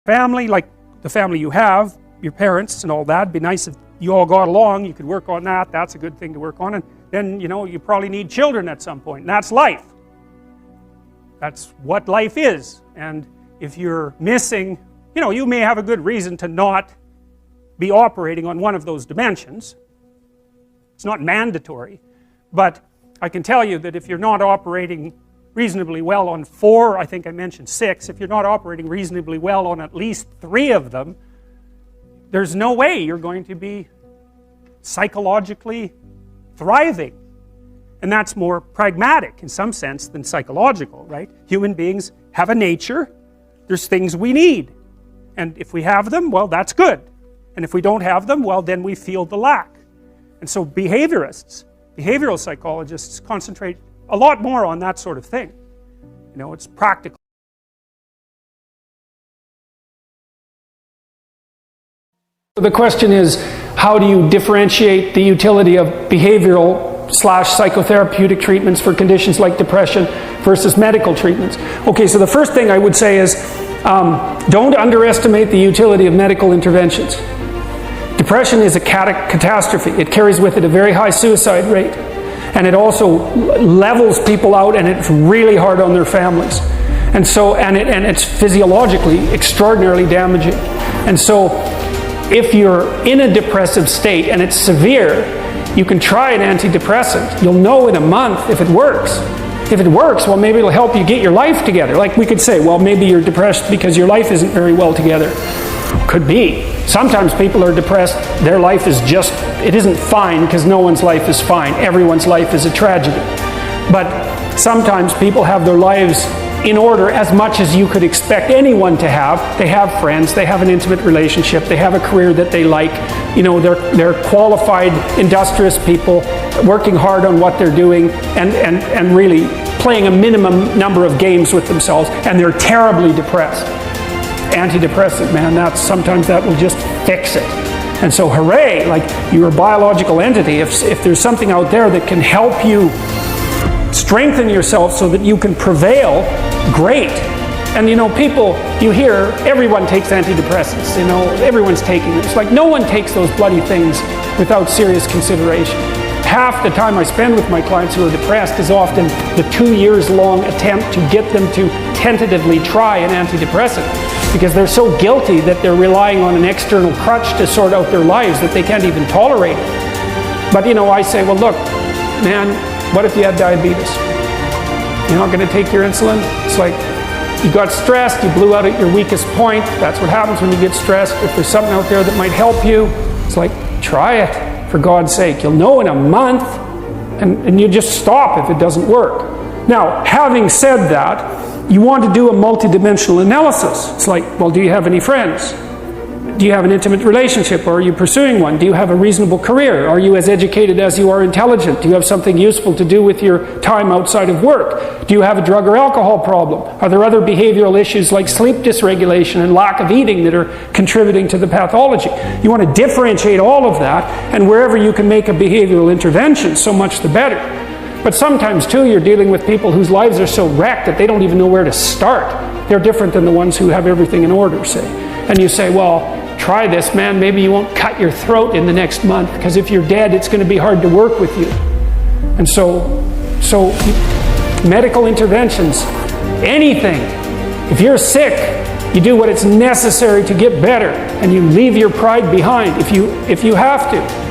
family, like the family you have, your parents and all that. It'd be nice if you all got along, you could work on that. That's a good thing to work on. And then, you know, you probably need children at some point, and that's life. That's what life is. And if you're missing, you know, you may have a good reason to not be operating on one of those dimensions. It's not mandatory, but I can tell you that if you're not operating reasonably well on 4, I think I mentioned 6, if you're not operating reasonably well on at least 3 of them, there's no way you're going to be psychologically thriving. And that's more pragmatic in some sense than psychological, right? Human beings have a nature, there's things we need. And if we have them, well, that's good. And if we don't have them, well, then we feel the lack. And so behaviorists, behavioral psychologists concentrate a lot more on that sort of thing. You know, it's practical. The question is, how do you differentiate the utility of behavioral / psychotherapeutic treatments for conditions like depression versus medical treatments? Okay, so the first thing I would say is, don't underestimate the utility of medical interventions. Depression is a catastrophe. It carries with it a very high suicide rate. And it also levels people out, and it's really hard on their families. And so, and it's physiologically extraordinarily damaging. And so, if you're in a depressive state and it's severe, you can try an antidepressant. You'll know in a month if it works. If it works, well, maybe it'll help you get your life together. Like we could say, well, maybe you're depressed because your life isn't very well together. Could be. Sometimes people are depressed, their life is just, it isn't fine because no one's life is fine. Everyone's life is a tragedy. But sometimes people have their lives in order as much as you could expect anyone to have. They have friends, they have an intimate relationship, they have a career that they like. You know, they're qualified, industrious people working hard on what they're doing and really playing a minimum number of games with themselves, and they're terribly depressed. Antidepressant, man, sometimes that will just fix it. And so hooray, like you're a biological entity. If there's something out there that can help you strengthen yourself so that you can prevail, great. And you know, people, you hear everyone takes antidepressants, you know, everyone's taking it. It's like no one takes those bloody things without serious consideration. Half the time I spend with my clients who are depressed is often the 2 years long attempt to get them to tentatively try an antidepressant, because they're so guilty that they're relying on an external crutch to sort out their lives that they can't even tolerate it. But you know, I say, well look, man, what if you had diabetes? You're not going to take your insulin? It's like, you got stressed, you blew out at your weakest point. That's what happens when you get stressed. If there's something out there that might help you, it's like, try it, for God's sake. You'll know in a month, and you just stop if it doesn't work. Now, having said that, you want to do a multidimensional analysis. It's like, well, do you have any friends? Do you have an intimate relationship, or are you pursuing one? Do you have a reasonable career? Are you as educated as you are intelligent? Do you have something useful to do with your time outside of work? Do you have a drug or alcohol problem? Are there other behavioral issues like sleep dysregulation and lack of eating that are contributing to the pathology? You want to differentiate all of that, and wherever you can make a behavioral intervention, so much the better. But sometimes too, you're dealing with people whose lives are so wrecked that they don't even know where to start. They're different than the ones who have everything in order, say. And you say, well, try this, man, maybe you won't cut your throat in the next month, because if you're dead, it's going to be hard to work with you. And so medical interventions, anything. If you're sick, you do what is necessary to get better, and you leave your pride behind if you have to.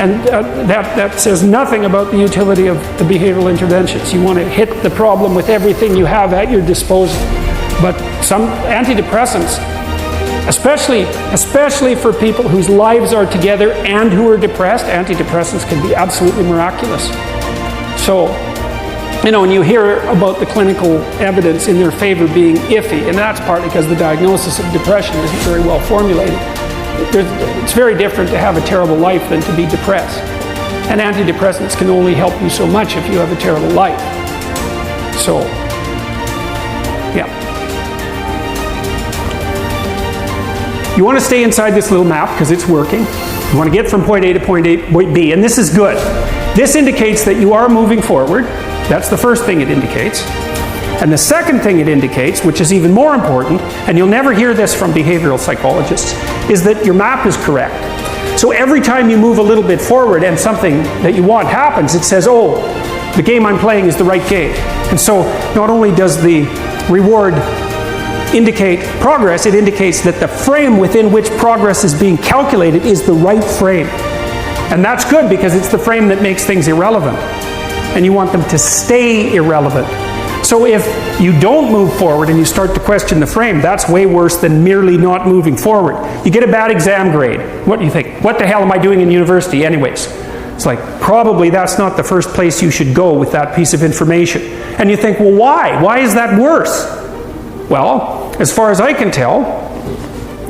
And that says nothing about the utility of the behavioral interventions. You want to hit the problem with everything you have at your disposal. But some antidepressants, especially for people whose lives are together and who are depressed, antidepressants can be absolutely miraculous. So, you know, when you hear about the clinical evidence in their favor being iffy, and that's partly because the diagnosis of depression isn't very well formulated. It's very different to have a terrible life than to be depressed. And antidepressants can only help you so much if you have a terrible life. So, yeah. You want to stay inside this little map because it's working. You want to get from point A to point B, and this is good. This indicates that you are moving forward. That's the first thing it indicates. And the second thing it indicates, which is even more important, and you'll never hear this from behavioral psychologists, is that your map is correct. So every time you move a little bit forward and something that you want happens, it says, oh, the game I'm playing is the right game. And so not only does the reward indicate progress, it indicates that the frame within which progress is being calculated is the right frame. And that's good because it's the frame that makes things irrelevant. And you want them to stay irrelevant. So if you don't move forward and you start to question the frame, that's way worse than merely not moving forward. You get a bad exam grade. What do you think? What the hell am I doing in university anyways? It's like, probably that's not the first place you should go with that piece of information. And you think, well, why? Why is that worse? Well, as far as I can tell,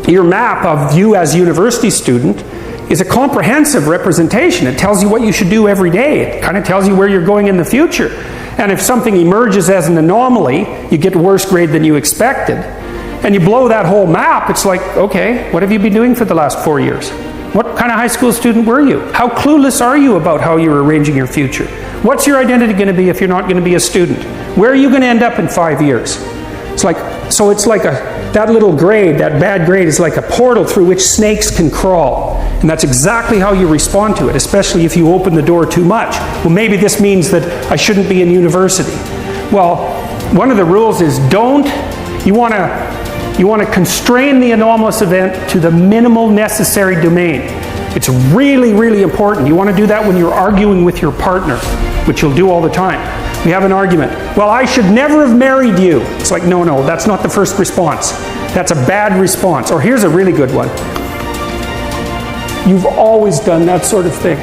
your map of you as a university student is a comprehensive representation. It tells you what you should do every day. It kind of tells you where you're going in the future. And if something emerges as an anomaly, you get a worse grade than you expected, and you blow that whole map, it's like, okay, what have you been doing for the last 4 years? What kind of high school student were you? How clueless are you about how you're arranging your future? What's your identity going to be if you're not going to be a student? Where are you going to end up in 5 years? It's like, so it's like that little grade, that bad grade is like a portal through which snakes can crawl. And that's exactly how you respond to it, especially if you open the door too much. Well, maybe this means that I shouldn't be in university. Well, one of the rules is you want to constrain the anomalous event to the minimal necessary domain. It's really, really important. You want to do that when you're arguing with your partner, which you'll do all the time. We have an argument. Well, I should never have married you. It's like, no, that's not the first response. That's a bad response. Or here's a really good one. You've always done that sort of thing,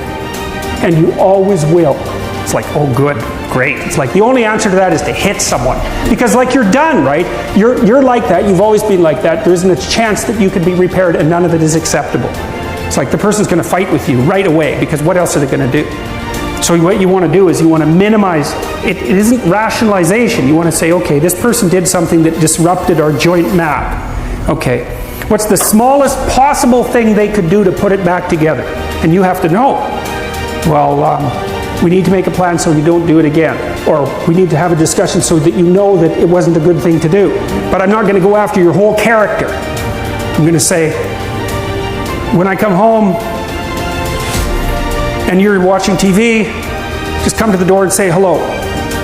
and you always will. It's like, oh good, great. It's like the only answer to that is to hit someone. Because like you're done, right? You're like that, you've always been like that. There isn't a chance that you can be repaired, and none of it is acceptable. It's like the person's going to fight with you right away, because what else are they going to do? So what you want to do is you want to minimize, it isn't rationalization. You want to say, okay, this person did something that disrupted our joint map. Okay. What's the smallest possible thing they could do to put it back together? And you have to know. Well, we need to make a plan so you don't do it again. Or we need to have a discussion so that you know that it wasn't a good thing to do. But I'm not going to go after your whole character. I'm going to say, when I come home and you're watching TV, just come to the door and say hello.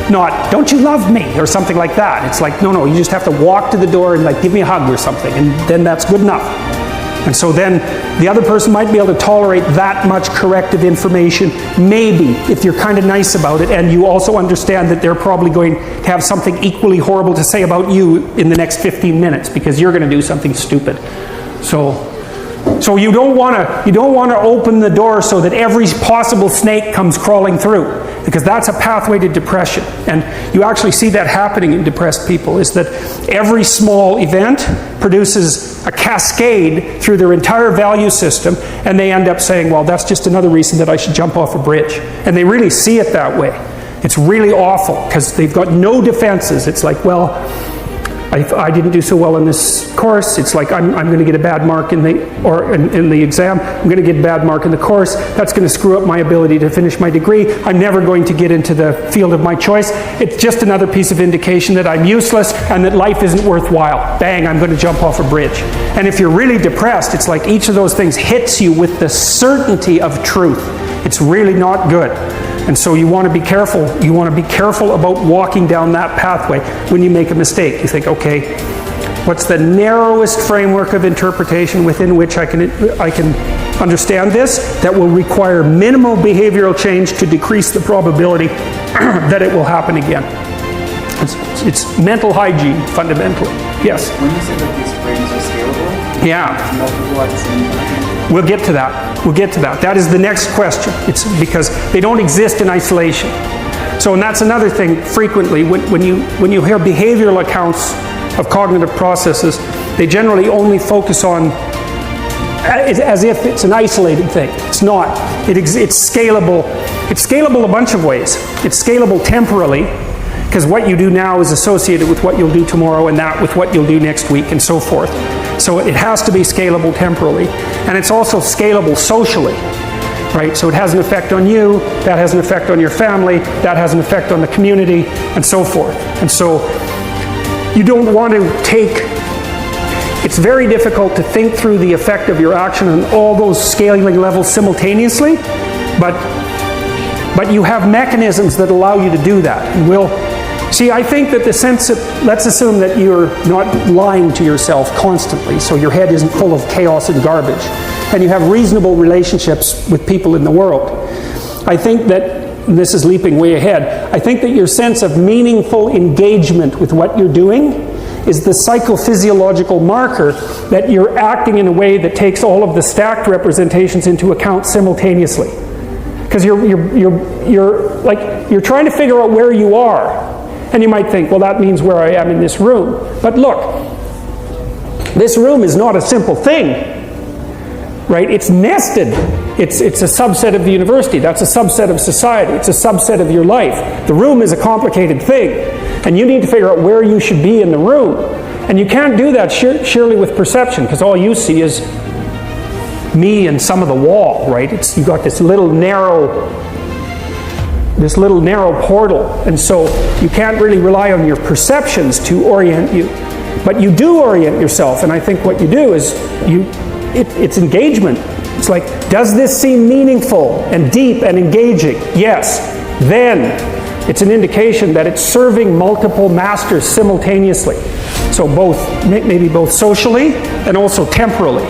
Not, don't you love me? Or something like that. It's like, no, you just have to walk to the door and like, give me a hug or something. And then that's good enough. And so then the other person might be able to tolerate that much corrective information, maybe, if you're kind of nice about it, and you also understand that they're probably going to have something equally horrible to say about you in the next 15 minutes, because you're going to do something stupid. So you don't want to open the door so that every possible snake comes crawling through, because that's a pathway to depression. And you actually see that happening in depressed people, is that every small event produces a cascade through their entire value system, and they end up saying, well, that's just another reason that I should jump off a bridge. And they really see it that way. It's really awful, because they've got no defenses. It's like, well, I didn't do so well in this course. It's like I'm going to get a bad mark in the exam. I'm going to get a bad mark in the course. That's going to screw up my ability to finish my degree. I'm never going to get into the field of my choice. It's just another piece of indication that I'm useless and that life isn't worthwhile. Bang, I'm going to jump off a bridge. And if you're really depressed, it's like each of those things hits you with the certainty of truth. It's really not good. And so you want to be careful. You want to be careful about walking down that pathway when you make a mistake. You think, okay, what's the narrowest framework of interpretation within which I can understand this that will require minimal behavioral change to decrease the probability that it will happen again? It's mental hygiene, fundamentally. Yes? When you say that these frames are scalable, yeah. multiple at the same time? We'll get to that. We'll get to that. That is the next question. It's because they don't exist in isolation. So, and that's another thing frequently, when you hear behavioral accounts of cognitive processes, they generally only focus on as if it's an isolated thing. It's not. It's scalable. It's scalable a bunch of ways. It's scalable temporally, because what you do now is associated with what you'll do tomorrow, and that with what you'll do next week, and so forth. So it has to be scalable temporally. And it's also scalable socially, right? So it has an effect on you, that has an effect on your family, that has an effect on the community, and so forth. And so you don't want to take, it's very difficult to think through the effect of your action on all those scaling levels simultaneously, but you have mechanisms that allow you to do that. And see, I think that the sense of, let's assume that you're not lying to yourself constantly, so your head isn't full of chaos and garbage, and you have reasonable relationships with people in the world. I think that, and this is leaping way ahead, I think that your sense of meaningful engagement with what you're doing is the psychophysiological marker that you're acting in a way that takes all of the stacked representations into account simultaneously. Because you're trying to figure out where you are. And you might think, well, that means where I am in this room. But look, this room is not a simple thing. Right? It's nested. It's a subset of the university. That's a subset of society. It's a subset of your life. The room is a complicated thing. And you need to figure out where you should be in the room. And you can't do that surely with perception, because all you see is me and some of the wall, right? You've got this little narrow portal. And so you can't really rely on your perceptions to orient you. But you do orient yourself. And I think what you do is it's engagement. It's like, does this seem meaningful and deep and engaging? Yes. Then it's an indication that it's serving multiple masters simultaneously. So maybe both socially and also temporally.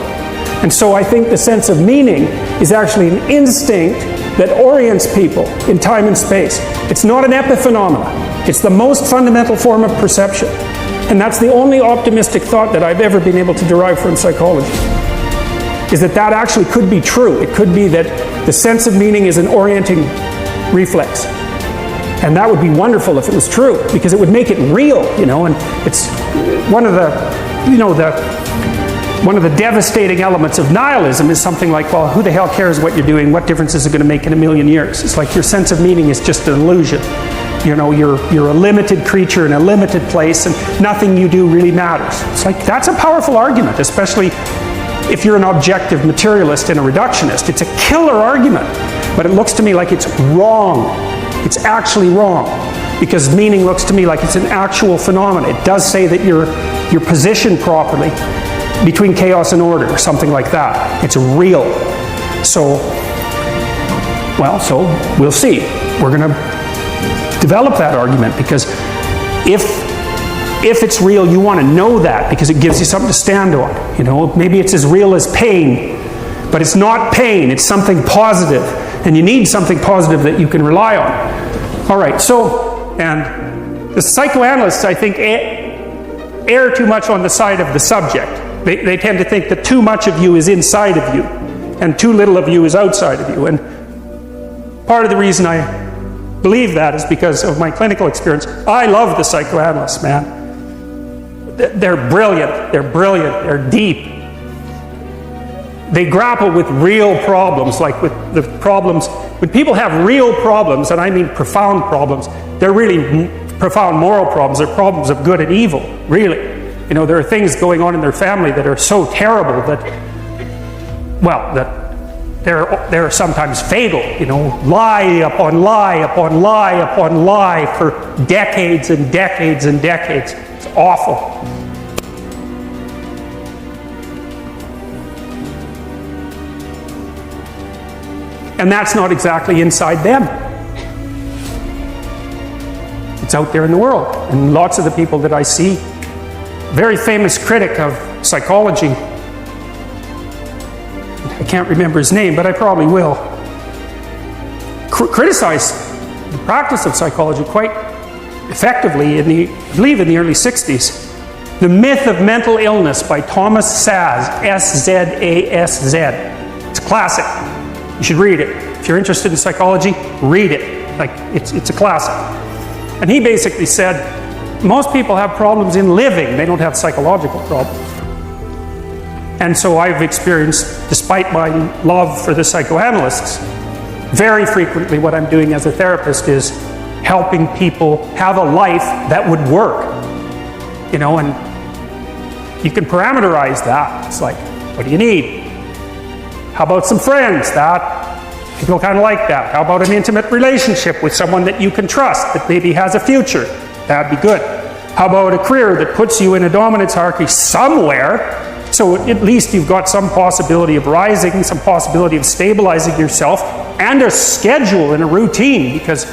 And so I think the sense of meaning is actually an instinct that orients people in time and space. It's not an epiphenomena. It's the most fundamental form of perception. And that's the only optimistic thought that I've ever been able to derive from psychology. Is that actually could be true. It could be that the sense of meaning is an orienting reflex. And that would be wonderful if it was true, because it would make it real, and it's one of the devastating elements of nihilism is something like, well, who the hell cares what you're doing? What difference is it going to make in a million years? It's like your sense of meaning is just an illusion. You're a limited creature in a limited place, and nothing you do really matters. It's like, that's a powerful argument, especially if you're an objective materialist and a reductionist. It's a killer argument, but it looks to me like it's wrong. It's actually wrong, because meaning looks to me like it's an actual phenomenon. It does say that you're positioned properly between chaos and order, or something like that. It's real. So we'll see. We're going to develop that argument, because if it's real, you want to know that, because it gives you something to stand on. Maybe it's as real as pain, but it's not pain. It's something positive, and you need something positive that you can rely on. All right. And the psychoanalysts, I think, err too much on the side of the subject. They tend to think that too much of you is inside of you, and too little of you is outside of you. And part of the reason I believe that is because of my clinical experience. I love the psychoanalysts, man. They're brilliant. They're deep. They grapple with real problems, like with the problems. When people have real problems, and I mean profound problems, they're really profound moral problems. They're problems of good and evil, really. There are things going on in their family that are so terrible that they're sometimes fatal. Lie upon lie upon lie upon lie for decades and decades and decades. It's awful. And that's not exactly inside them. It's out there in the world. And lots of the people that I see, very famous critic of psychology, I can't remember his name, but I probably will, criticize the practice of psychology quite effectively I believe in the early 60s. The Myth of Mental Illness by Thomas Szasz, S-Z-A-S-Z. It's a classic. You should read it. If you're interested in psychology, read it. It's a classic. And he basically said, most people have problems in living. They don't have psychological problems. And so I've experienced, despite my love for the psychoanalysts, very frequently what I'm doing as a therapist is helping people have a life that would work. And you can parameterize that. It's like, what do you need? How about some friends? People kind of like that. How about an intimate relationship with someone that you can trust, that maybe has a future? That'd be good. How about a career that puts you in a dominance hierarchy somewhere, so at least you've got some possibility of rising, some possibility of stabilizing yourself, and a schedule and a routine, because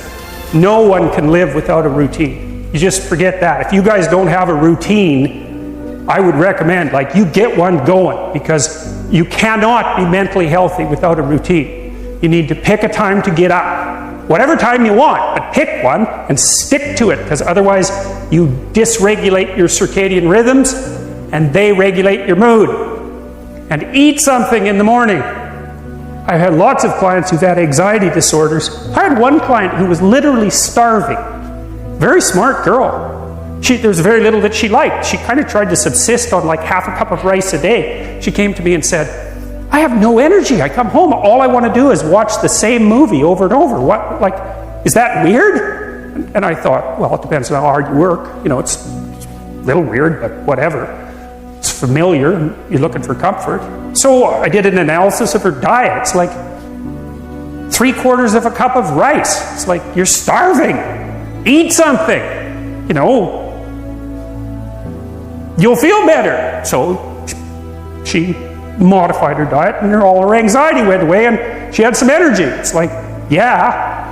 no one can live without a routine. You just forget that. If you guys don't have a routine, I would recommend, like, you get one going, because you cannot be mentally healthy without a routine. You need to pick a time to get up. Whatever time you want, but pick one and stick to it, because otherwise you dysregulate your circadian rhythms and they regulate your mood. And eat something in the morning. I've had lots of clients who've had anxiety disorders. I had one client who was literally starving. Very smart girl. There was very little that she liked. She kind of tried to subsist on like half a cup of rice a day. She came to me and said, I have no energy. I come home, all I want to do is watch the same movie over and over. What, like, is that weird? And I thought, well, it depends on how hard you work. You know, it's a little weird, but whatever. It's familiar, and you're looking for comfort. So I did an analysis of her diet. It's like 3/4 of a cup of rice. It's like, you're starving. Eat something. You know, you'll feel better. So she modified her diet, and all her anxiety went away, and she had some energy. It's like, yeah,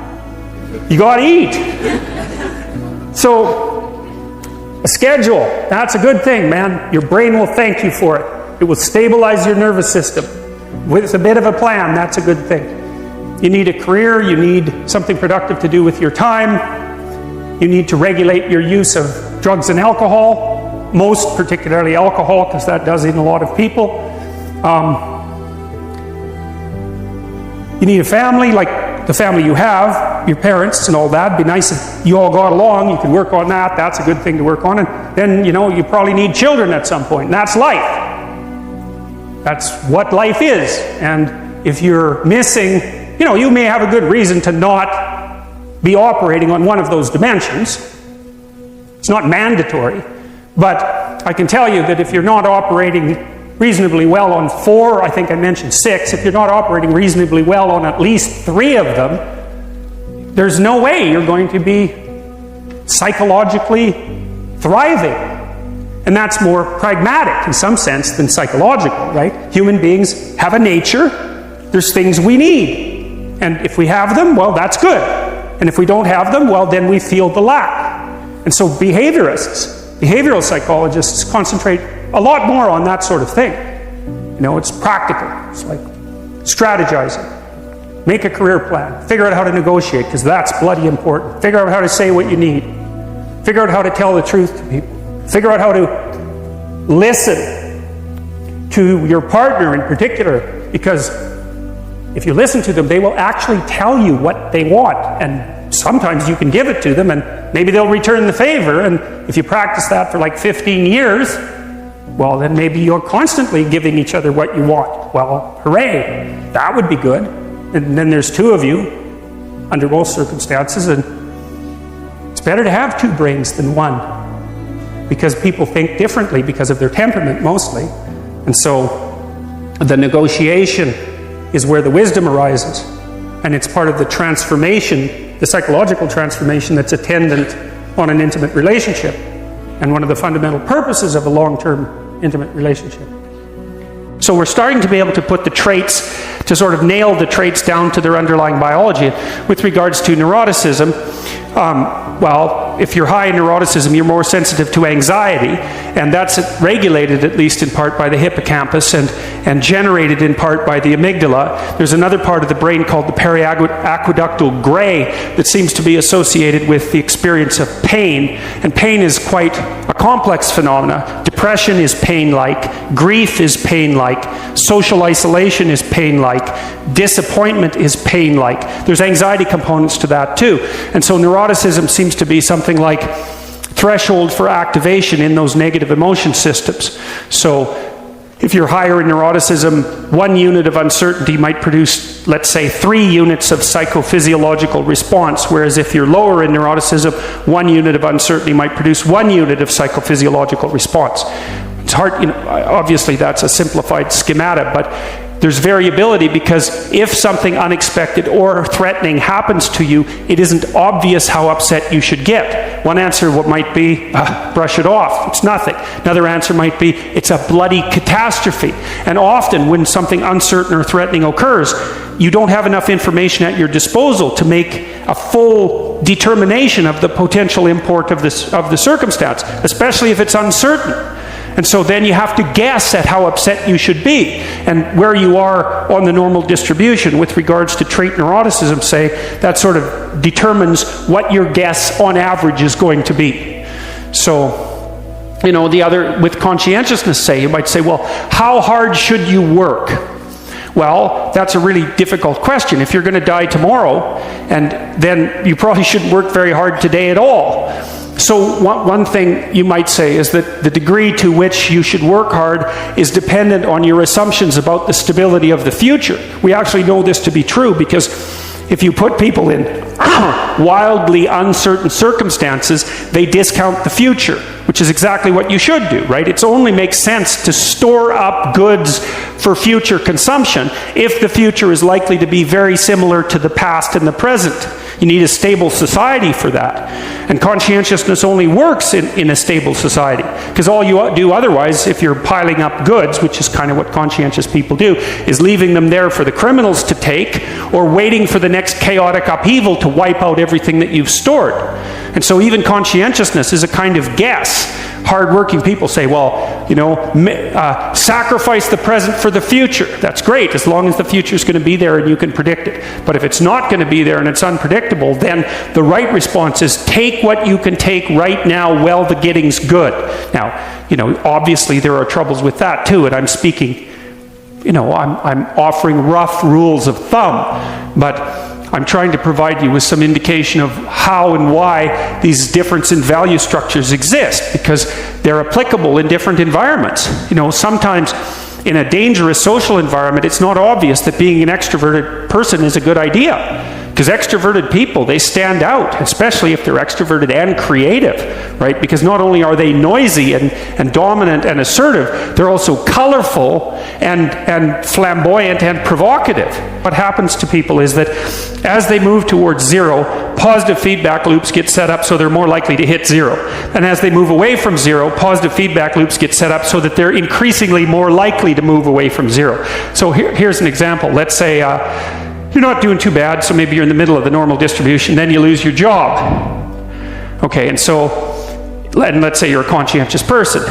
you gotta eat. So, a schedule, that's a good thing, man. Your brain will thank you for it. It will stabilize your nervous system. With a bit of a plan, that's a good thing. You need a career, you need something productive to do with your time, you need to regulate your use of drugs and alcohol, most particularly alcohol, because that does in a lot of people. You need a family, like the family you have, your parents and all that. It'd be nice if you all got along, you could work on that, that's a good thing to work on. And then, you know, you probably need children at some point, and that's life. That's what life is. And if you're missing, you know, you may have a good reason to not be operating on one of those dimensions. It's not mandatory. But I can tell you that if you're not operating reasonably well on 4, I think I mentioned 6, if you're not operating reasonably well on at least 3 of them, there's no way you're going to be psychologically thriving. And that's more pragmatic in some sense than psychological, right? Human beings have a nature. There's things we need. And if we have them, well, that's good. And if we don't have them, well, then we feel the lack. And so behavioral psychologists concentrate a lot more on that sort of thing. You know, it's practical. It's like strategizing. Make a career plan. Figure out how to negotiate, because that's bloody important. Figure out how to say what you need. Figure out how to tell the truth to people. Figure out how to listen to your partner in particular, because if you listen to them, they will actually tell you what they want. And sometimes you can give it to them, and maybe they'll return the favor. And if you practice that for like 15 years, well, then maybe you're constantly giving each other what you want. Well, hooray, that would be good. And then there's 2 of you under most circumstances, and it's better to have 2 brains than 1, because people think differently because of their temperament mostly. And so the negotiation is where the wisdom arises, and it's part of the transformation, the psychological transformation that's attendant on an intimate relationship, and one of the fundamental purposes of a long-term intimate relationship. So we're starting to be able to put the traits, to sort of nail the traits down to their underlying biology. With regards to neuroticism, well, if you're high in neuroticism, you're more sensitive to anxiety, and that's regulated at least in part by the hippocampus and generated in part by the amygdala. There's another part of the brain called the periaqueductal gray that seems to be associated with the experience of pain, and pain is quite a complex phenomena. Depression is pain-like, grief is pain-like, social isolation is pain-like, disappointment is pain-like. There's anxiety components to that too. And so neuroticism seems to be something like threshold for activation in those negative emotion systems. So if you're higher in neuroticism, 1 unit of uncertainty might produce, let's say, 3 units of psychophysiological response, whereas if you're lower in neuroticism, 1 unit of uncertainty might produce 1 unit of psychophysiological response. It's hard, you know, obviously that's a simplified schematic, but There's variability because if something unexpected or threatening happens to you, it isn't obvious how upset you should get. One answer might be, brush it off, it's nothing. Another answer might be, it's a bloody catastrophe. And often when something uncertain or threatening occurs, you don't have enough information at your disposal to make a full determination of the potential import of the circumstance, especially if it's uncertain. And so then you have to guess at how upset you should be and where you are on the normal distribution with regards to trait neuroticism, say, that sort of determines what your guess on average is going to be. So, you know, the other, with conscientiousness, say, you might say, well, how hard should you work? Well, that's a really difficult question. If you're going to die tomorrow, and then you probably shouldn't work very hard today at all. So one thing you might say is that the degree to which you should work hard is dependent on your assumptions about the stability of the future. We actually know this to be true because if you put people in wildly uncertain circumstances, they discount the future, which is exactly what you should do, right? It only makes sense to store up goods for future consumption if the future is likely to be very similar to the past and the present. You need a stable society for that. And conscientiousness only works in a stable society. Because all you do otherwise, if you're piling up goods, which is kind of what conscientious people do, is leaving them there for the criminals to take, or waiting for the next chaotic upheaval to wipe out everything that you've stored. And so even conscientiousness is a kind of guess. Hard-working people say, well, you know, sacrifice the present for the future. That's great, as long as the future is going to be there and you can predict it. But if it's not going to be there and it's unpredictable, then the right response is take what you can take right now while the getting's good. Now, you know, obviously there are troubles with that too, and I'm speaking, you know, I'm offering rough rules of thumb, but I'm trying to provide you with some indication of how and why these difference in value structures exist, because they're applicable in different environments. You know, sometimes in a dangerous social environment, it's not obvious that being an extroverted person is a good idea. Because extroverted people, they stand out, especially if they're extroverted and creative, right? Because not only are they noisy and dominant and assertive, they're also colorful and flamboyant and provocative. What happens to people is that as they move towards zero, positive feedback loops get set up so they're more likely to hit zero. And as they move away from zero, positive feedback loops get set up so that they're increasingly more likely to move away from zero. So here's an example. Let's say you're not doing too bad, so maybe you're in the middle of the normal distribution, then you lose your job. Okay, and let's say you're a conscientious person.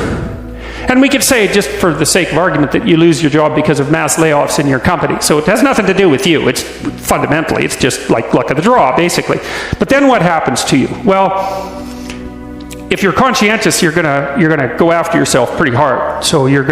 And we could say, just for the sake of argument, that you lose your job because of mass layoffs in your company. So it has nothing to do with you. It's fundamentally, it's just like luck of the draw, basically. But then what happens to you? Well, if you're conscientious, you're gonna go after yourself pretty hard. So you're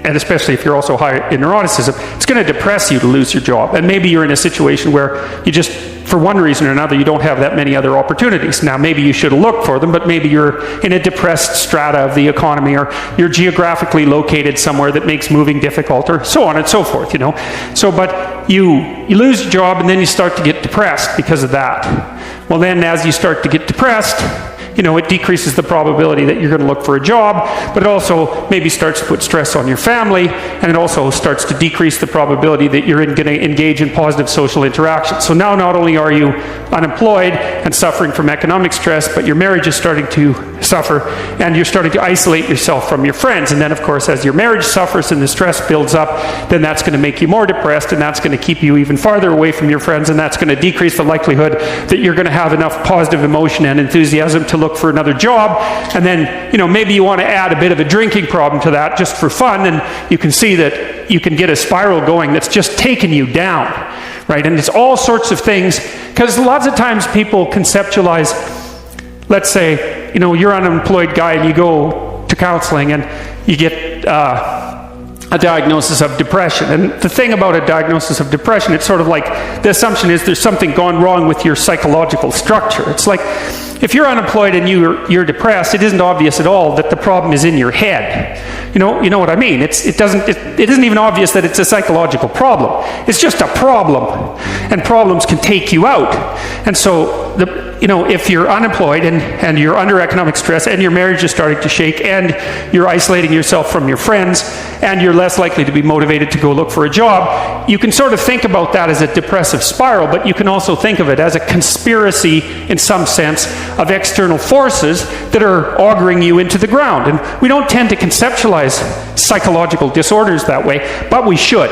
and especially if you're also high in neuroticism, it's going to depress you to lose your job. And maybe you're in a situation where you just, for one reason or another, you don't have that many other opportunities. Now, maybe you should look for them, but maybe you're in a depressed strata of the economy, or you're geographically located somewhere that makes moving difficult, or so on and so forth, you know. So, but you lose your job, and then you start to get depressed because of that. Well, then as you start to get depressed, you know, it decreases the probability that you're going to look for a job, but it also maybe starts to put stress on your family, and it also starts to decrease the probability that you're going to engage in positive social interaction. So now not only are you unemployed and suffering from economic stress, but your marriage is starting to suffer, and you're starting to isolate yourself from your friends. And then, of course, as your marriage suffers and the stress builds up, then that's going to make you more depressed, and that's going to keep you even farther away from your friends, and that's going to decrease the likelihood that you're going to have enough positive emotion and enthusiasm to look for another job. And then, you know, maybe you want to add a bit of a drinking problem to that just for fun, and you can see that you can get a spiral going that's just taking you down, right? And it's all sorts of things, because lots of times people conceptualize, let's say, you know, you're an unemployed guy and you go to counseling and you get a diagnosis of depression. And the thing about a diagnosis of depression, it's sort of like the assumption is there's something gone wrong with your psychological structure. It's like if you're unemployed and you're depressed, it isn't obvious at all that the problem is in your head. You know what I mean? It isn't even obvious that it's a psychological problem. It's just a problem, and problems can take you out. And so if you're unemployed and you're under economic stress and your marriage is starting to shake and you're isolating yourself from your friends and you're less likely to be motivated to go look for a job, you can sort of think about that as a depressive spiral, but you can also think of it as a conspiracy in some sense of external forces that are auguring you into the ground. And we don't tend to conceptualize psychological disorders that way, but we should,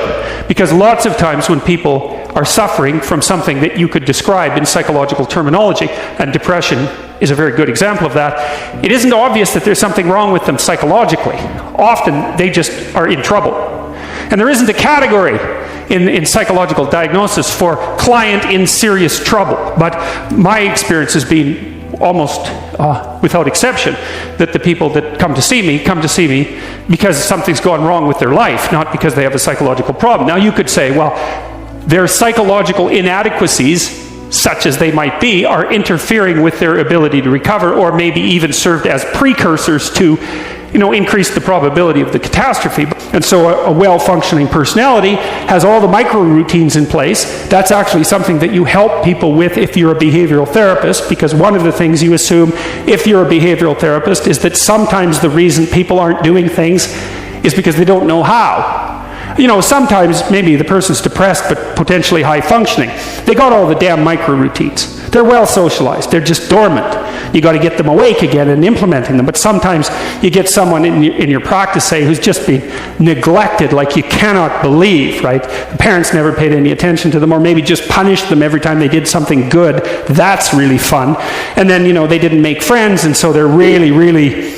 because lots of times when people are suffering from something that you could describe in psychological terminology, and depression is a very good example of that, it isn't obvious that there's something wrong with them psychologically. Often they just are in trouble. And there isn't a category in psychological diagnosis for client in serious trouble, but my experience has been almost without exception that the people that come to see me because something's gone wrong with their life, not because they have a psychological problem. Now you could say, well, their psychological inadequacies, such as they might be, are interfering with their ability to recover, or maybe even served as precursors to increase the probability of the catastrophe. And so a well-functioning personality has all the micro-routines in place. That's actually something that you help people with if you're a behavioral therapist, because one of the things you assume if you're a behavioral therapist is that sometimes the reason people aren't doing things is because they don't know how. Sometimes maybe the person's depressed but potentially high functioning. They got all the damn micro-routines. They're well socialized. They're just dormant. You got to get them awake again and implementing them. But sometimes you get someone in your practice, say, who's just been neglected like you cannot believe, right? The parents never paid any attention to them, or maybe just punished them every time they did something good. That's really fun. And then, they didn't make friends, and so they're really, really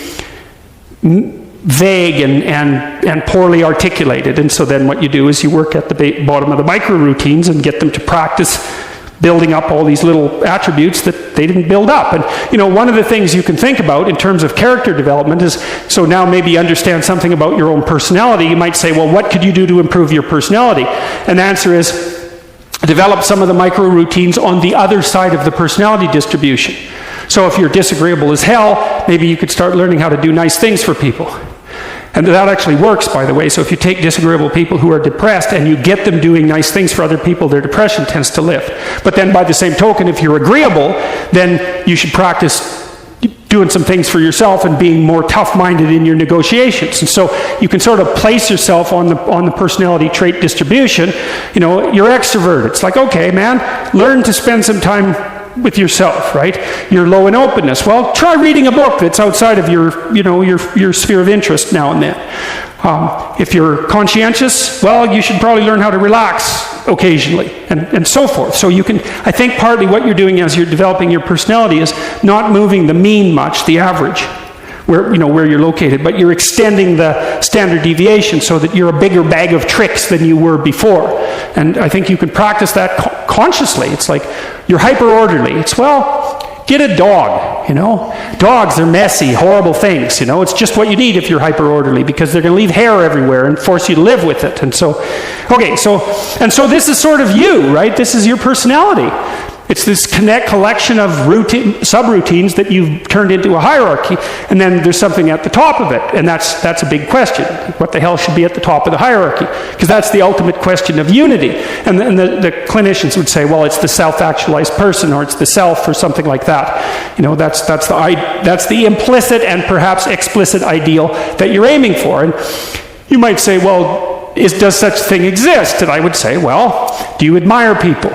vague and poorly articulated. And so then what you do is you work at the bottom of the micro-routines and get them to practice building up all these little attributes that they didn't build up. And one of the things you can think about in terms of character development is, so now maybe you understand something about your own personality. You might say, well, what could you do to improve your personality? And the answer is develop some of the micro-routines on the other side of the personality distribution. So if you're disagreeable as hell, maybe you could start learning how to do nice things for people. And that actually works, by the way. So if you take disagreeable people who are depressed and you get them doing nice things for other people, their depression tends to lift. But then by the same token, if you're agreeable, then you should practice doing some things for yourself and being more tough-minded in your negotiations. And so you can sort of place yourself on the personality trait distribution. You're extrovert. It's like, okay, man, learn to spend some time with yourself, right? You're low in openness. Well, try reading a book that's outside of your sphere of interest now and then. If you're conscientious, well, you should probably learn how to relax occasionally, and so forth. So I think partly what you're doing as you're developing your personality is not moving the mean much, the average, where you're located, but you're extending the standard deviation so that you're a bigger bag of tricks than you were before. And I think you can practice that consciously. It's like you're hyper orderly. It's, well, get a dog. Dogs are messy, horrible things. It's just what you need if you're hyper orderly, because they're going to leave hair everywhere and force you to live with it. And so this is sort of you, right? This is your personality. It's this collection of subroutines that you've turned into a hierarchy, and then there's something at the top of it, and that's a big question. What the hell should be at the top of the hierarchy? Because that's the ultimate question of unity. And the clinicians would say, well, it's the self-actualized person, or it's the self, or something like that. That's the implicit and perhaps explicit ideal that you're aiming for. And you might say, well, does such a thing exist? And I would say, well, do you admire people?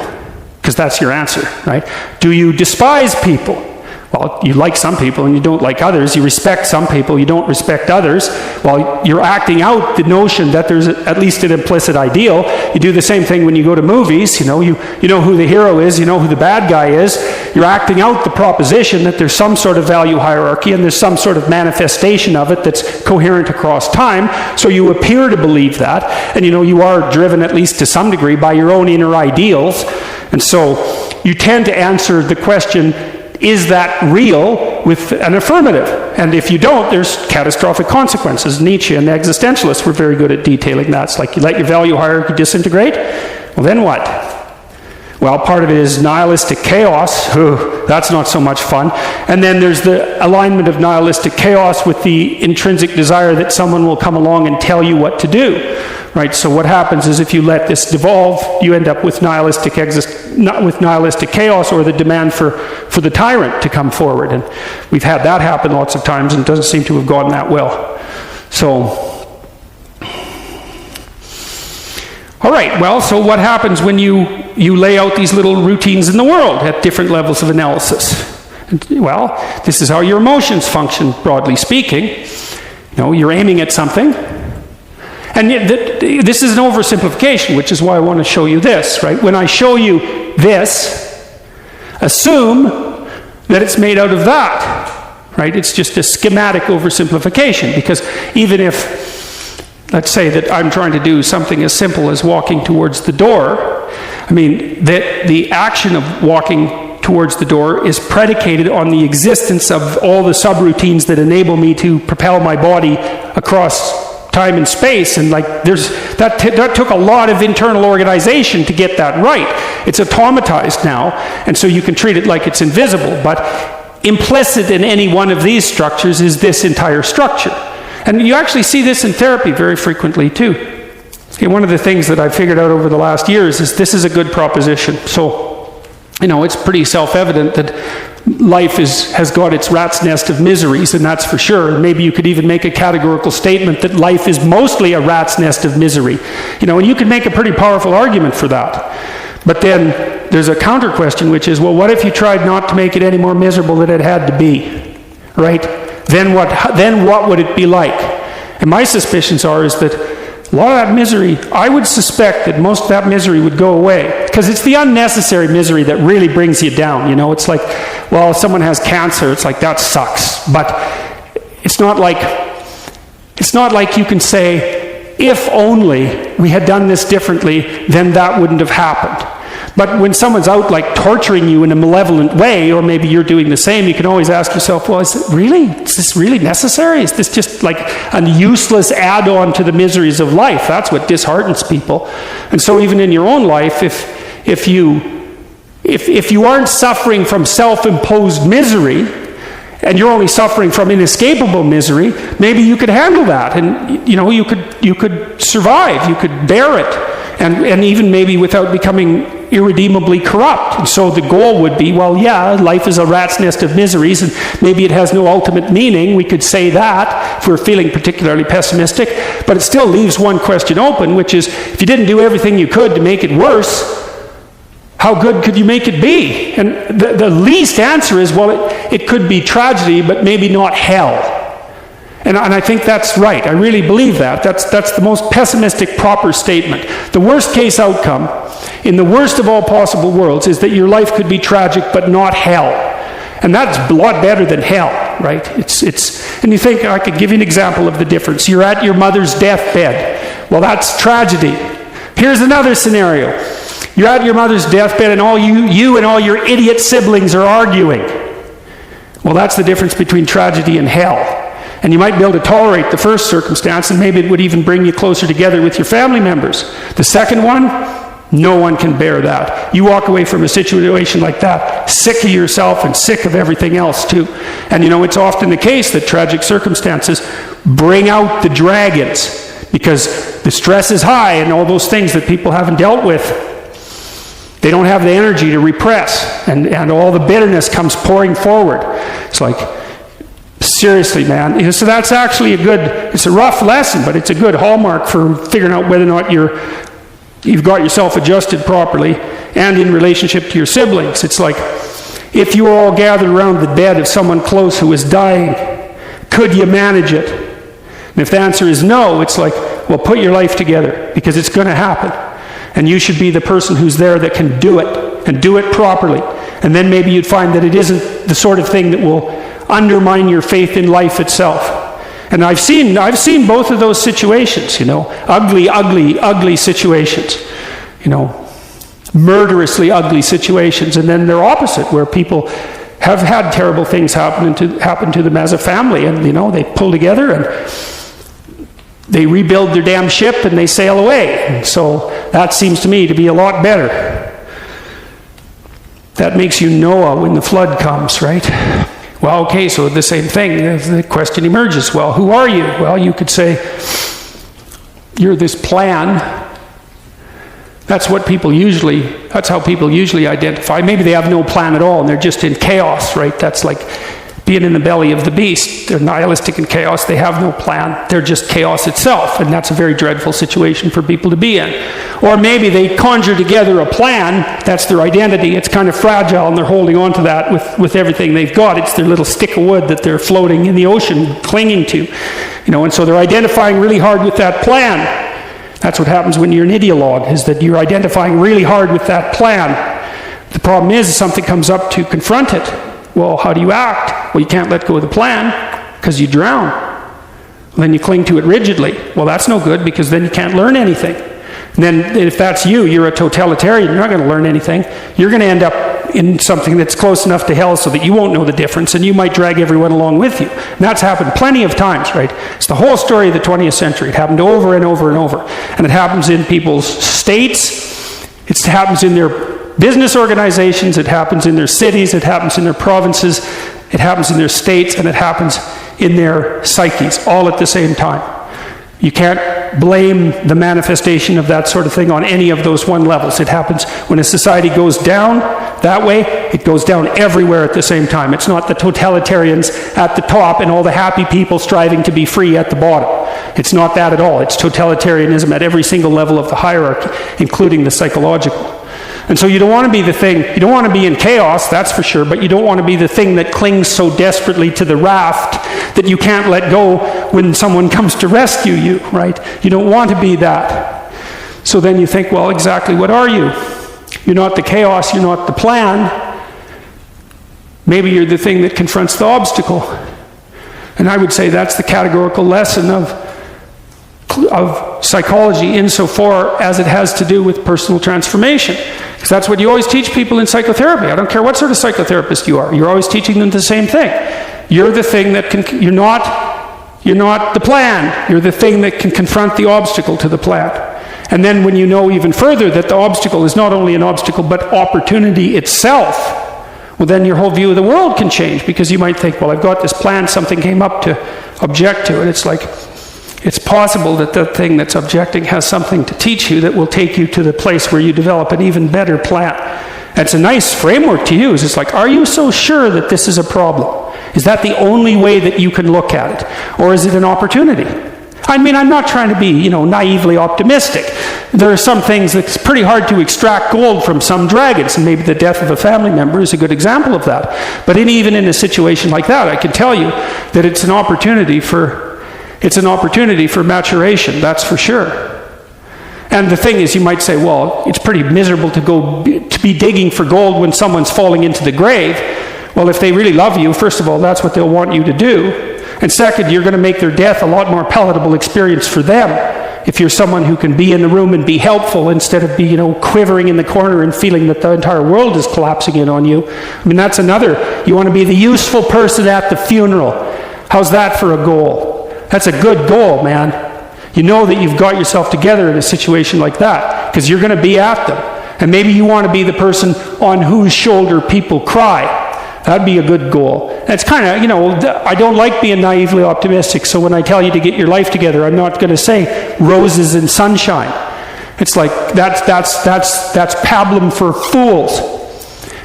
Because that's your answer, right? Do you despise people? Well, you like some people and you don't like others. You respect some people, you don't respect others. Well, you're acting out the notion that there's at least an implicit ideal. You do the same thing when you go to movies. You know who the hero is, you know who the bad guy is. You're acting out the proposition that there's some sort of value hierarchy and there's some sort of manifestation of it that's coherent across time. So you appear to believe that, and you are driven at least to some degree by your own inner ideals. And so you tend to answer the question, is that real, with an affirmative? And if you don't, there's catastrophic consequences. Nietzsche and the existentialists were very good at detailing that. It's like you let your value hierarchy disintegrate, well then what? Well, part of it is nihilistic chaos. That's not so much fun. And then there's the alignment of nihilistic chaos with the intrinsic desire that someone will come along and tell you what to do. right? So what happens is if you let this devolve, you end up with nihilistic chaos, or the demand for the tyrant to come forward. And we've had that happen lots of times, and it doesn't seem to have gone that well. So, all right, well, so what happens when you lay out these little routines in the world at different levels of analysis? Well, this is how your emotions function, broadly speaking. You're aiming at something. And this is an oversimplification, which is why I want to show you this, right? When I show you this, assume that it's made out of that, right? It's just a schematic oversimplification, because even if, let's say that I'm trying to do something as simple as walking towards the door, I mean, the action of walking towards the door is predicated on the existence of all the subroutines that enable me to propel my body across time and space, and like that took a lot of internal organization to get that right. It's automatized now, and so you can treat it like it's invisible, but implicit in any one of these structures is this entire structure. And you actually see this in therapy very frequently too. Okay, one of the things that I've figured out over the last years is this is a good proposition. So it's pretty self-evident that life has got its rat's nest of miseries, and that's for sure. Maybe you could even make a categorical statement that life is mostly a rat's nest of misery. And you can make a pretty powerful argument for that. But then there's a counter question, which is, well, what if you tried not to make it any more miserable than it had to be? Right? Then what would it be like? And my suspicions is that a lot of that misery, I would suspect that most of that misery would go away, because it's the unnecessary misery that really brings you down. It's like, well, if someone has cancer, it's like, that sucks. But it's not like you can say, if only we had done this differently, then that wouldn't have happened. But when someone's out like torturing you in a malevolent way, or maybe you're doing the same, you can always ask yourself, well, is this really necessary? Is this just like a useless add-on to the miseries of life? That's what disheartens people. And so even in your own life, if you aren't suffering from self-imposed misery, and you're only suffering from inescapable misery, maybe you could handle that, and you could survive, you could bear it, and even maybe without becoming irredeemably corrupt. And so the goal would be, well, yeah, life is a rat's nest of miseries, and maybe it has no ultimate meaning. We could say that if we're feeling particularly pessimistic, but it still leaves one question open, which is, if you didn't do everything you could to make it worse, how good could you make it be? And the least answer is, well, it could be tragedy, but maybe not hell. And I think that's right. I really believe that. That's the most pessimistic, proper statement. The worst case outcome, in the worst of all possible worlds, is that your life could be tragic, but not hell. And that's a lot better than hell, right? And you think, I could give you an example of the difference. You're at your mother's deathbed. Well, that's tragedy. Here's another scenario. You're at your mother's deathbed, and all you and all your idiot siblings are arguing. Well, that's the difference between tragedy and hell. And you might be able to tolerate the first circumstance, and maybe it would even bring you closer together with your family members. The second one, no one can bear that. You walk away from a situation like that sick of yourself and sick of everything else too. And it's often the case that tragic circumstances bring out the dragons, because the stress is high, and all those things that people haven't dealt with, they don't have the energy to repress, and all the bitterness comes pouring forward. It's like, seriously, man. So that's actually it's a rough lesson, but it's a good hallmark for figuring out whether or not you've got yourself adjusted properly, and in relationship to your siblings. It's like, if you were all gathered around the bed of someone close who is dying, could you manage it? And if the answer is no, it's like, well, put your life together, because it's going to happen. And you should be the person who's there that can do it, and do it properly. And then maybe you'd find that it isn't the sort of thing that will undermine your faith in life itself. And I've seen both of those situations, ugly situations, murderously ugly situations, and then they're opposite, where people have had terrible things happen to them as a family, and they pull together and they rebuild their damn ship and they sail away. And so that seems to me to be a lot better. That makes you Noah when the flood comes, right? Well, okay, so the same thing. The question emerges, well, who are you? Well, you could say, you're this plan. That's how people usually identify. Maybe they have no plan at all and they're just in chaos, right? That's like being in the belly of the beast. They're nihilistic in chaos. They have no plan. They're just chaos itself, and that's a very dreadful situation for people to be in. Or maybe they conjure together a plan. That's their identity. It's kind of fragile, and they're holding on to that with everything they've got. It's their little stick of wood that they're floating in the ocean, clinging to. And so they're identifying really hard with that plan. That's what happens when you're an ideologue, is that you're identifying really hard with that plan. The problem is something comes up to confront it. Well, how do you act? Well, you can't let go of the plan because you drown. Then you cling to it rigidly. Well, that's no good, because then you can't learn anything. And then if that's you're a totalitarian, you're not going to learn anything. You're going to end up in something that's close enough to hell so that you won't know the difference, and you might drag everyone along with you. And that's happened plenty of times, right? It's the whole story of the 20th century. It happened over and over and over. And it happens in people's states. It happens in their business organizations, it happens in their cities, it happens in their provinces, it happens in their states, and it happens in their psyches, all at the same time. You can't blame the manifestation of that sort of thing on any of those one levels. It happens when a society goes down that way, it goes down everywhere at the same time. It's not the totalitarians at the top and all the happy people striving to be free at the bottom. It's not that at all. It's totalitarianism at every single level of the hierarchy, including the psychological. And so you don't want to be the thing, you don't want to be in chaos, that's for sure, but you don't want to be the thing that clings so desperately to the raft that you can't let go when someone comes to rescue you, right? You don't want to be that. So then you think, well, exactly what are you? You're not the chaos, you're not the plan. Maybe you're the thing that confronts the obstacle. And I would say that's the categorical lesson of psychology insofar as it has to do with personal transformation. Because that's what you always teach people in psychotherapy. I don't care what sort of psychotherapist you are. You're always teaching them the same thing. You're the thing that can, you're not the plan. You're the thing that can confront the obstacle to the plan. And then when you know even further that the obstacle is not only an obstacle but opportunity itself, well, then your whole view of the world can change, because you might think, well, I've got this plan, something came up to object to it. It's like, it's possible that the thing that's objecting has something to teach you that will take you to the place where you develop an even better plan. And it's a nice framework to use. It's like, are you so sure that this is a problem? Is that the only way that you can look at it? Or is it an opportunity? I mean, I'm not trying to be, naively optimistic. There are some things that's pretty hard to extract gold from some dragons, and maybe the death of a family member is a good example of that. But even in a situation like that, I can tell you that it's an opportunity for maturation, that's for sure. And the thing is, you might say, well, it's pretty miserable to be digging for gold when someone's falling into the grave. Well, if they really love you, first of all, that's what they'll want you to do. And second, you're going to make their death a lot more palatable experience for them if you're someone who can be in the room and be helpful instead of be, quivering in the corner and feeling that the entire world is collapsing in on you. I mean, that's another. You want to be the useful person at the funeral. How's that for a goal? That's a good goal, man. You know that you've got yourself together in a situation like that because you're going to be at them. And maybe you want to be the person on whose shoulder people cry. That'd be a good goal. It's kind of, I don't like being naively optimistic, so when I tell you to get your life together, I'm not going to say roses and sunshine. It's like, that's pablum for fools.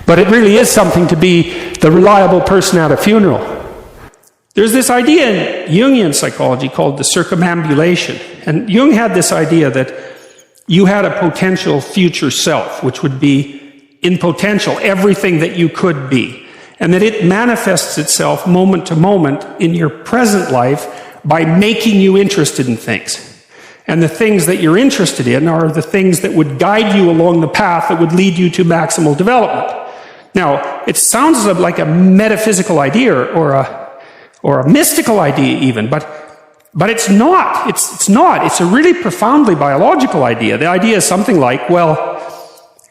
But it really is something to be the reliable person at a funeral. There's this idea in Jungian psychology called the circumambulation. And Jung had this idea that you had a potential future self, which would be, in potential, everything that you could be. And that it manifests itself moment to moment in your present life by making you interested in things. And the things that you're interested in are the things that would guide you along the path that would lead you to maximal development. Now, it sounds like a metaphysical idea or a mystical idea even, but it's not. It's not. It's a really profoundly biological idea. The idea is something like, well,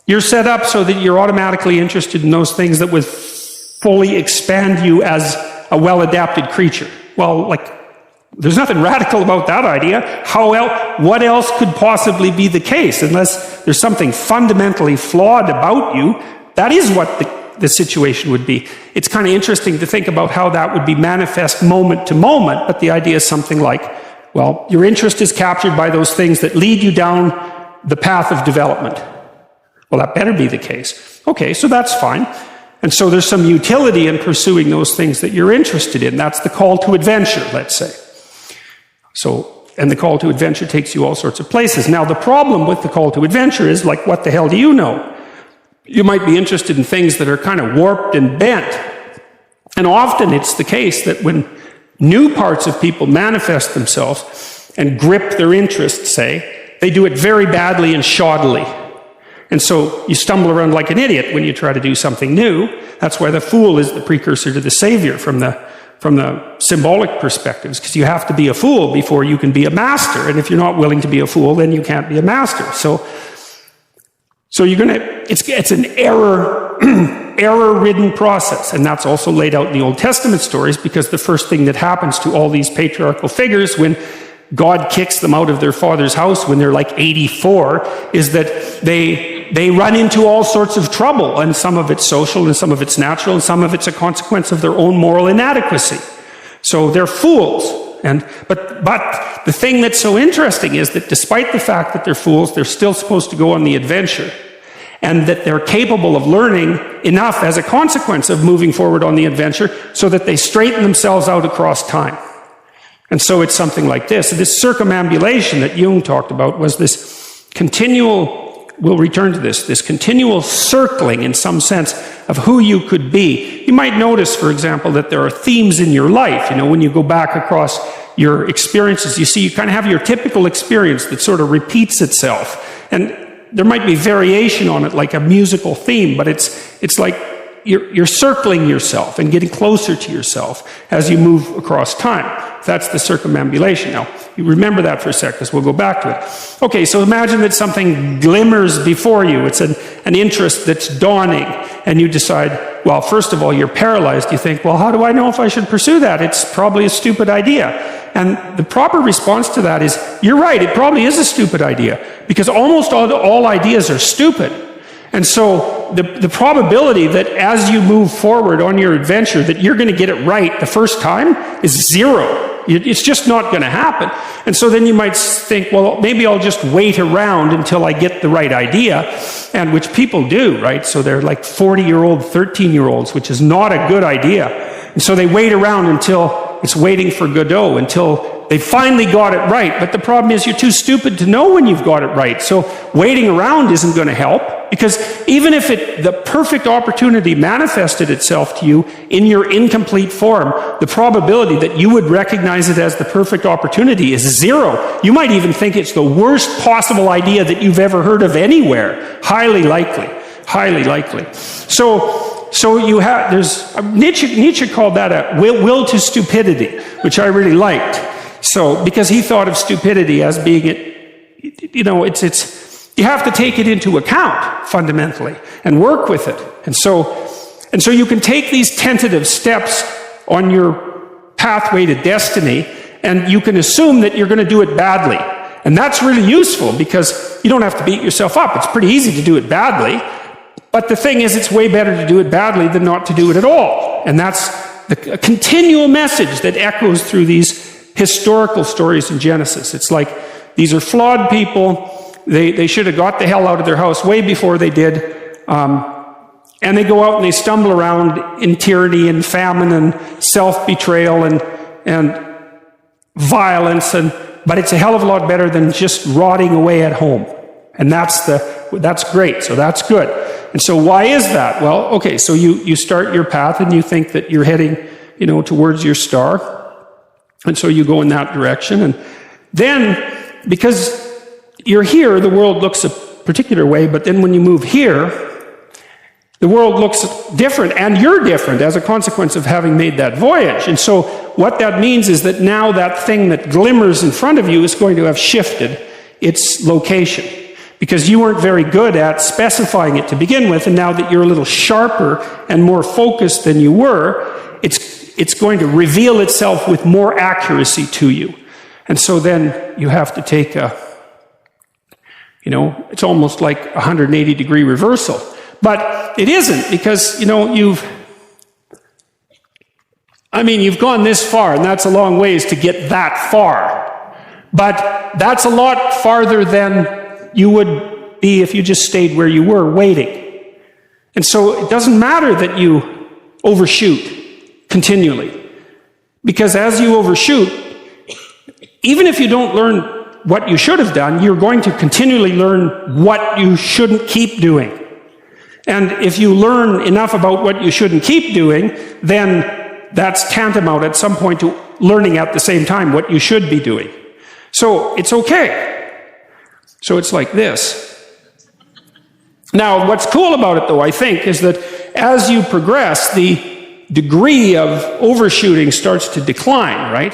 you're set up so that you're automatically interested in those things that would fully expand you as a well-adapted creature. Well, there's nothing radical about that idea. What else could possibly be the case? Unless there's something fundamentally flawed about you, that is what the situation would be. It's kind of interesting to think about how that would be manifest moment to moment, but the idea is something like, Well, your interest is captured by those things that lead you down the path of development. Well, that better be the case. Okay, so that's fine. And so there's some utility in pursuing those things that you're interested in. That's the call to adventure, let's say. And the call to adventure takes you all sorts of places. Now, the problem with the call to adventure is, like, what the hell do you know? You might be interested in things that are kind of warped and bent. And often it's the case that when new parts of people manifest themselves and grip their interests, say, they do it very badly and shoddily. And so you stumble around like an idiot when you try to do something new. That's why the fool is the precursor to the savior from the symbolic perspectives, because you have to be a fool before you can be a master. And if you're not willing to be a fool, then you can't be a master. So you're going to, it's an error-ridden process. And that's also laid out in the Old Testament stories, because the first thing that happens to all these patriarchal figures when God kicks them out of their father's house when they're like 84 is that they run into all sorts of trouble, and some of it's social and some of it's natural and some of it's a consequence of their own moral inadequacy. So they're fools. But the thing that's so interesting is that despite the fact that they're fools, they're still supposed to go on the adventure, and that they're capable of learning enough as a consequence of moving forward on the adventure so that they straighten themselves out across time. And so it's something like this. This circumambulation that Jung talked about was this continual, we'll return to this continual circling in some sense of who you could be. You might notice, for example, that there are themes in your life. You know, when you go back across your experiences, you see you kind of have your typical experience that sort of repeats itself. And there might be variation on it, like a musical theme, but it's like you're circling yourself and getting closer to yourself as you move across time. That's the circumambulation. Now, you remember that for a sec, because we'll go back to it. Okay, so imagine that something glimmers before you. It's an interest that's dawning, and you decide, well, first of all, you're paralyzed. You think, well, how do I know if I should pursue that? It's probably a stupid idea. And the proper response to that is, you're right, it probably is a stupid idea, because almost all ideas are stupid. And so the probability that as you move forward on your adventure that you're going to get it right the first time is zero. It's just not going to happen. And so then you might think, well, maybe I'll just wait around until I get the right idea, and which people do, right? So they're like 40-year-old, 13-year-olds, which is not a good idea. And so they wait around until it's waiting for Godot, until they finally got it right. But the problem is you're too stupid to know when you've got it right. So waiting around isn't going to help, because even if the perfect opportunity manifested itself to you in your incomplete form, the probability that you would recognize it as the perfect opportunity is zero. You might even think it's the worst possible idea that you've ever heard of anywhere. Highly likely. Highly likely. So you have, Nietzsche called that a will to stupidity, which I really liked. So, because he thought of stupidity as being you have to take it into account fundamentally and work with it. And so you can take these tentative steps on your pathway to destiny, and you can assume that you're going to do it badly. And that's really useful, because you don't have to beat yourself up. It's pretty easy to do it badly. But the thing is, it's way better to do it badly than not to do it at all. And that's a continual message that echoes through these historical stories in Genesis. It's like, these are flawed people. They should have got the hell out of their house way before they did. And they go out and they stumble around in tyranny and famine and self-betrayal and violence. But it's a hell of a lot better than just rotting away at home. And that's great. So that's good. And so why is that? Well, okay, so you start your path and you think that you're heading, towards your star. And so you go in that direction. And then, because you're here, the world looks a particular way, but then when you move here, the world looks different, and you're different as a consequence of having made that voyage. And so what that means is that now that thing that glimmers in front of you is going to have shifted its location, because you weren't very good at specifying it to begin with, and now that you're a little sharper and more focused than you were, it's going to reveal itself with more accuracy to you. And so then you have to take it's almost like a 180-degree reversal. But it isn't, because, you've gone this far, and that's a long ways to get that far. But that's a lot farther than you would be if you just stayed where you were waiting. And so it doesn't matter that you overshoot continually. Because as you overshoot, even if you don't learn what you should have done, you're going to continually learn what you shouldn't keep doing. And if you learn enough about what you shouldn't keep doing, then that's tantamount at some point to learning at the same time what you should be doing. So it's okay. So it's like this. Now, what's cool about it, though, I think, is that as you progress, the degree of overshooting starts to decline, right?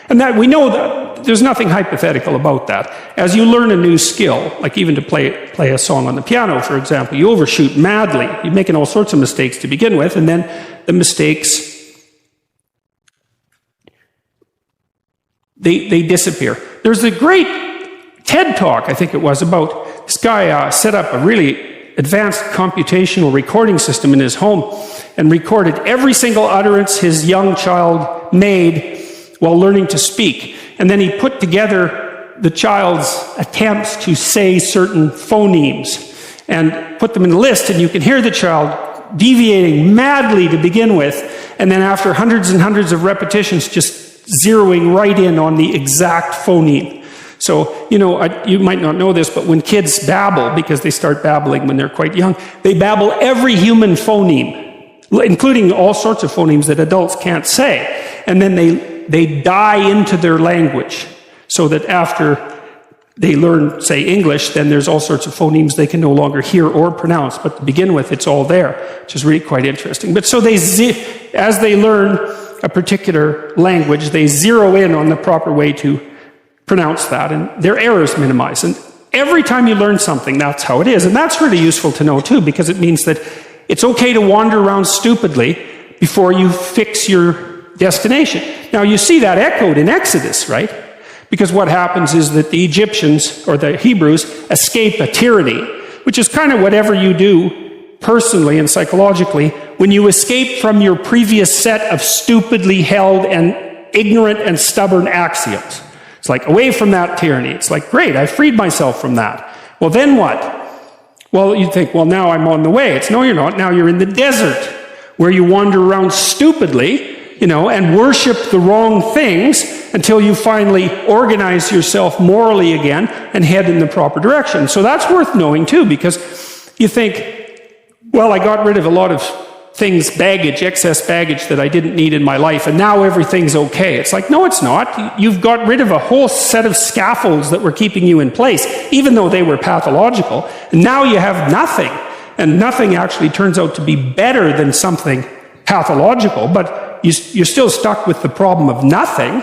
And that we know that there's nothing hypothetical about that. As you learn a new skill, like even to play a song on the piano, for example, you overshoot madly. You're making all sorts of mistakes to begin with, and then the mistakes, they disappear. There's a great TED Talk, I think it was, about this guy set up a really advanced computational recording system in his home and recorded every single utterance his young child made while learning to speak. And then he put together the child's attempts to say certain phonemes and put them in a list, and you can hear the child deviating madly to begin with, and then after hundreds and hundreds of repetitions, just zeroing right in on the exact phoneme. So, you might not know this, but when kids babble, because they start babbling when they're quite young, they babble every human phoneme, including all sorts of phonemes that adults can't say. And then they die into their language, so that after they learn, say, English, then there's all sorts of phonemes they can no longer hear or pronounce. But to begin with, it's all there, which is really quite interesting. But so as they learn a particular language, they zero in on the proper way to pronounce that, and their errors minimize. And every time you learn something, that's how it is. And that's really useful to know, too, because it means that it's okay to wander around stupidly before you fix your destination. Now, you see that echoed in Exodus, right? Because what happens is that the Egyptians, or the Hebrews, escape a tyranny, which is kind of whatever you do personally and psychologically when you escape from your previous set of stupidly held and ignorant and stubborn axioms. It's like, away from that tyranny. It's like, great, I freed myself from that. Well, then what? Well, you'd think, well, now I'm on the way. It's, no, you're not. Now you're in the desert, where you wander around stupidly, and worship the wrong things until you finally organize yourself morally again and head in the proper direction. So that's worth knowing, too, because you think, well, I got rid of a lot of things, excess baggage that I didn't need in my life, and now everything's okay. It's like, no, it's not. You've got rid of a whole set of scaffolds that were keeping you in place, even though they were pathological, and now you have nothing. And nothing actually turns out to be better than something pathological, but you're still stuck with the problem of nothing.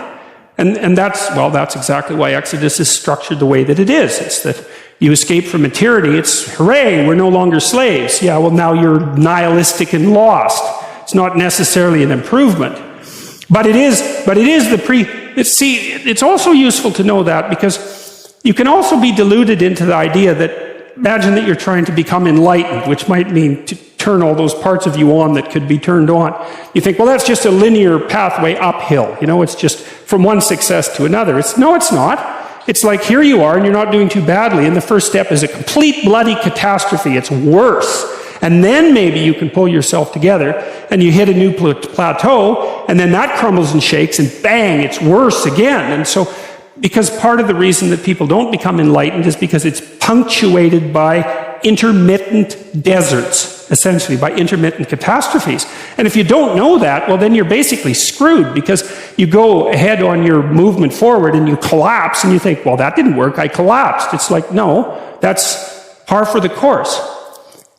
And that's exactly why Exodus is structured the way that it is. It's that you escape from a tyranny. It's, hooray, we're no longer slaves. Yeah, well, now you're nihilistic and lost. It's not necessarily an improvement. But it is it's also useful to know that, because you can also be deluded into the idea that, imagine that you're trying to become enlightened, which might mean to turn all those parts of you on that could be turned on. You think, well, that's just a linear pathway uphill. It's just from one success to another. No, it's not. It's like, here you are, and you're not doing too badly, and the first step is a complete bloody catastrophe. It's worse. And then maybe you can pull yourself together, and you hit a new plateau, and then that crumbles and shakes, and bang, it's worse again. And so, because part of the reason that people don't become enlightened is because it's punctuated by intermittent deserts, essentially, by intermittent catastrophes. And if you don't know that, well, then you're basically screwed, because you go ahead on your movement forward and you collapse, and you think, well, that didn't work, I collapsed. It's like, no, that's par for the course.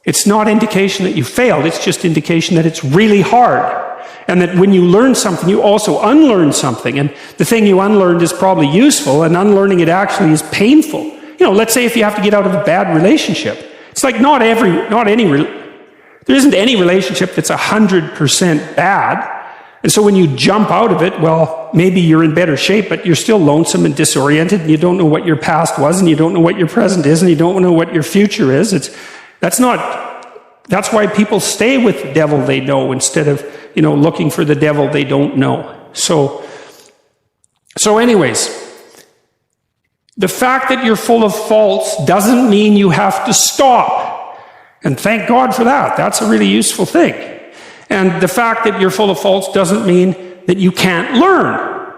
It's not indication that you failed, it's just indication that it's really hard. And that when you learn something, you also unlearn something. And the thing you unlearned is probably useful, and unlearning it actually is painful. Let's say if you have to get out of a bad relationship. It's like there isn't any relationship that's 100% bad. And so when you jump out of it, well, maybe you're in better shape, but you're still lonesome and disoriented, and you don't know what your past was, and you don't know what your present is, and you don't know what your future is. That's why people stay with the devil they know instead of, looking for the devil they don't know. So anyways, The fact that you're full of faults doesn't mean you have to stop. And thank God for that. That's a really useful thing. And the fact that you're full of faults doesn't mean that you can't learn.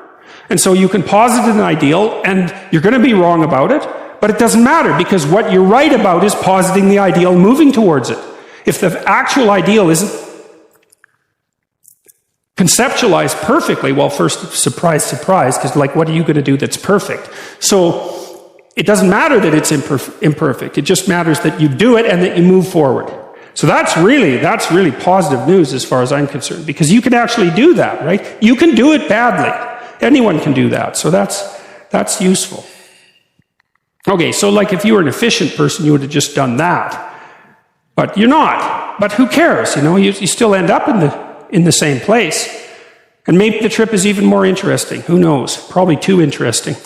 And so you can posit an ideal, and you're going to be wrong about it, but it doesn't matter, because what you're right about is positing the ideal, moving towards it. If the actual ideal isn't conceptualized perfectly, well, first, surprise, surprise, because like, what are you going to do that's perfect? So it doesn't matter that it's imperfect. It just matters that you do it and that you move forward. So that's really positive news as far as I'm concerned, because you can actually do that, right? You can do it badly. Anyone can do that. So that's useful. Okay, so like if you were an efficient person, you would have just done that. But you're not. But who cares? You know, you still end up in the same place. And maybe the trip is even more interesting. Who knows? Probably too interesting.